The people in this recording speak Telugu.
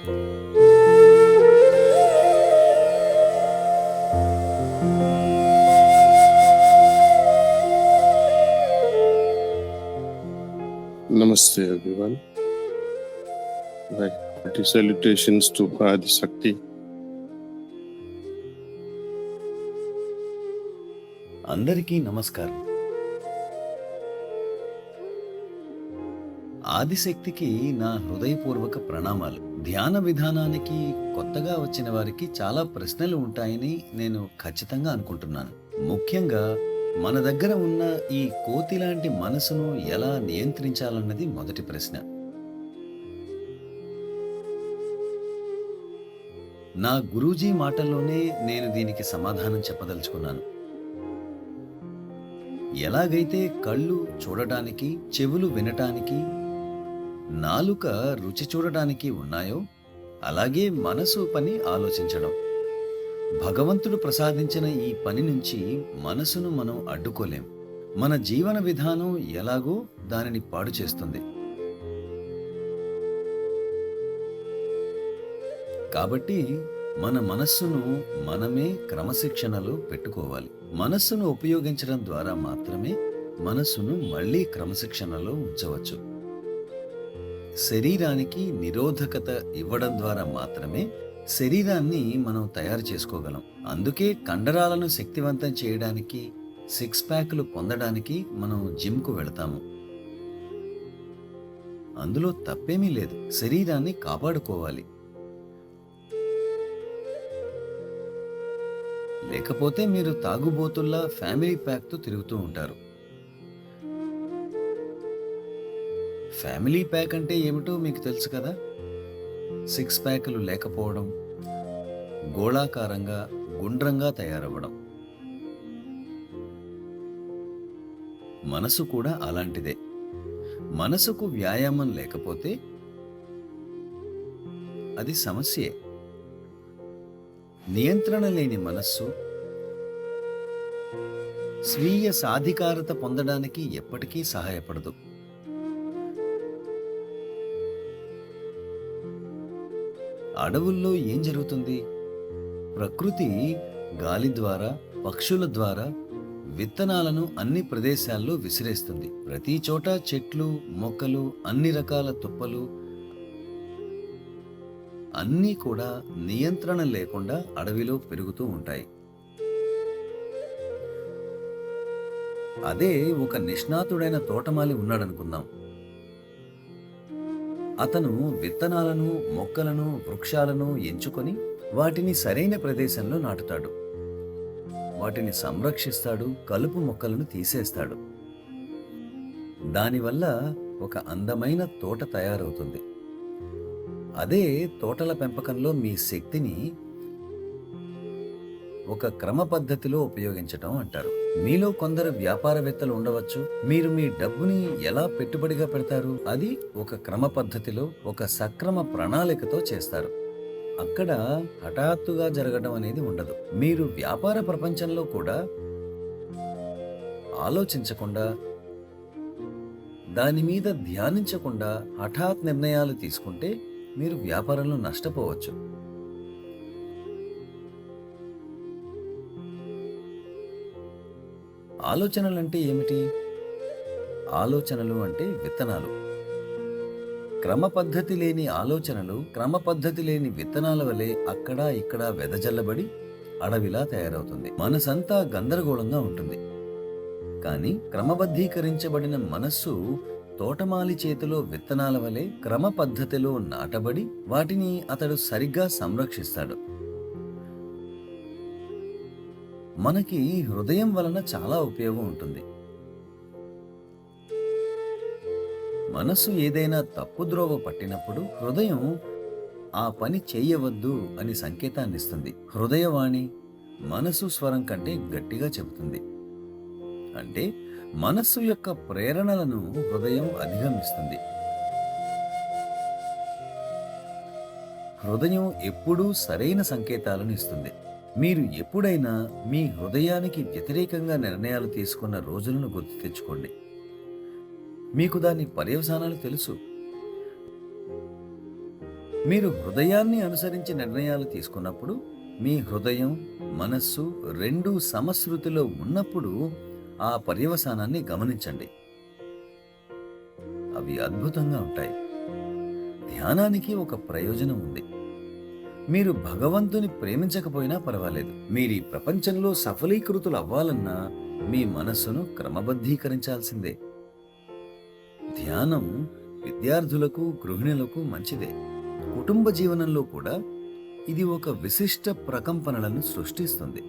Namaste everyone. My hearty salutations to Adi Shakti. అందరికీ నమస్కారం. ఆదిశక్తికి నా హృదయపూర్వక ప్రణామాలు. ధ్యాన విధానానికి కొత్తగా వచ్చిన వారికి చాలా ప్రశ్నలు ఉంటాయని నేను ఖచ్చితంగా అనుకుంటున్నాను. ముఖ్యంగా మన దగ్గర ఉన్న ఈ కోతిలాంటి మనసును ఎలా నియంత్రించాలన్నది మొదటి ప్రశ్న. నా గురూజీ మాటల్లోనే నేను దీనికి సమాధానం చెప్పదలుచుకున్నాను. ఎలాగైతే కళ్ళు చూడటానికి, చెవులు వినటానికి, నాలుక రుచి చూడటానికి ఉన్నాయో, అలాగే మనసు పని ఆలోచించడం. భగవంతుడు ప్రసాదించిన ఈ పని నుంచి మనసును మనం అడ్డుకోలేం. మన జీవన విధానం ఎలాగో దానిని పాడు చేస్తుంది. కాబట్టి మన మనస్సును మనమే క్రమశిక్షణలో పెట్టుకోవాలి. మనస్సును ఉపయోగించడం ద్వారా మాత్రమే మనస్సును మళ్ళీ క్రమశిక్షణలో ఉంచవచ్చు. శరీరానికి నిరోధకత ఇవ్వడం ద్వారా మాత్రమే శరీరాన్ని మనం తయారు చేసుకోగలం. అందుకే కండరాలను శక్తివంతం చేయడానికి, 6 ప్యాక్లు పొందడానికి మనం జిమ్కు వెళతాము. అందులో తప్పేమీ లేదు. శరీరాన్ని కాపాడుకోవాలి. లేకపోతే మీరు తాగుబోతుల్లా ఫ్యామిలీ ప్యాక్తో తిరుగుతూ ఉంటారు. ఫ్యామిలీ ప్యాక్ అంటే ఏమిటో మీకు తెలుసు కదా. 6 ప్యాక్లు లేకపోవడం, గోళాకారంగా గుండ్రంగా తయారవ్వడం. మనసు కూడా అలాంటిదే. మనసుకు వ్యాయామం లేకపోతే అది సమస్యే. నియంత్రణ లేని మనస్సు స్వీయ సాధికారత పొందడానికి ఎప్పటికీ సహాయపడదు. అడవుల్లో ఏం జరుగుతుంది? ప్రకృతి గాలి ద్వారా, పక్షుల ద్వారా విత్తనాలను అన్ని ప్రదేశాల్లో విసిరేస్తుంది. ప్రతి చోట చెట్లు, మొక్కలు, అన్ని రకాల తుప్పలు అన్నీ కూడా నియంత్రణ లేకుండా అడవిలో పెరుగుతూ ఉంటాయి. అదే ఒక నిష్ణాతుడైన తోటమాలి ఉన్నాడనుకుందాం. అతను విత్తనాలను, మొక్కలను, వృక్షాలను ఎంచుకొని వాటిని సరైన ప్రదేశంలో నాటుతాడు. వాటిని సంరక్షిస్తాడు, కలుపు మొక్కలను తీసేస్తాడు. దానివల్ల ఒక అందమైన తోట తయారవుతుంది. అదే తోటల పెంపకంలో మీ శక్తిని ఒక క్రమ పద్ధతిలో ఉపయోగించటం అంటారు. మీలో కొందరు వ్యాపారవేత్తలు ఉండవచ్చు. మీరు మీ డబ్బుని ఎలా పెట్టుబడిగా పెడతారు? అది ఒక క్రమ పద్ధతిలో, ఒక సక్రమ ప్రణాళికతో చేస్తారు. అక్కడ హఠాత్తుగా జరగడం అనేది ఉండదు. మీరు వ్యాపార ప్రపంచంలో కూడా ఆలోచించకుండా, దాని మీద ధ్యానించకుండా హఠాత్ నిర్ణయాలు తీసుకుంటే మీరు వ్యాపారంలో నష్టపోవచ్చు. ఆలోచనలు అంటే ఏమిటి? ఆలోచనలు అంటే విత్తనాలు. క్రమ పద్ధతి లేని ఆలోచనలు, క్రమ పద్ధతి లేని విత్తనాల వలె అక్కడ ఇక్కడ వెదజల్లబడి అడవిలా తయారవుతుంది. మనసంతా గందరగోళంగా ఉంటుంది. కానీ క్రమబద్ధీకరించబడిన మనస్సు తోటమాలి చేతిలో విత్తనాల వలె క్రమ పద్ధతిలో నాటబడి వాటిని అతడు సరిగ్గా సంరక్షిస్తాడు. మనకి హృదయం వలన చాలా ఉపయోగం ఉంటుంది. మనస్సు ఏదైనా తప్పు ద్రోవ పట్టినప్పుడు హృదయం ఆ పని చెయ్యవద్దు అని సంకేతాన్ని ఇస్తుంది. హృదయవాణి మనసు స్వరం కంటే గట్టిగా చెబుతుంది. అంటే మనస్సు యొక్క ప్రేరణలను హృదయం అధిగమిస్తుంది. హృదయం ఎప్పుడూ సరైన సంకేతాలను ఇస్తుంది. మీరు ఎప్పుడైనా మీ హృదయానికి వ్యతిరేకంగా నిర్ణయాలు తీసుకున్న రోజులను గుర్తు తెచ్చుకోండి. మీకు దాని పర్యవసానాలు తెలుసు. మీరు హృదయాన్ని అనుసరించి నిర్ణయాలు తీసుకున్నప్పుడు మీ హృదయం మనస్సు రెండూ సమశృతిలో ఉన్నప్పుడు ఆ పర్యవసానాన్ని గమనించండి. అవి అద్భుతంగా ఉంటాయి. ధ్యానానికి ఒక ప్రయోజనం ఉంది. మీరు భగవంతుని ప్రేమించకపోయినా పర్వాలేదు. మీరు ఈ ప్రపంచంలో సఫలీకృతులు అవ్వాలన్నా మీ మనస్సును క్రమబద్ధీకరించాల్సిందే. ధ్యానం విద్యార్థులకు, గృహిణులకు మంచిదే. కుటుంబ జీవనంలో కూడా ఇది ఒక విశిష్ట ప్రకంపనలను సృష్టిస్తుంది.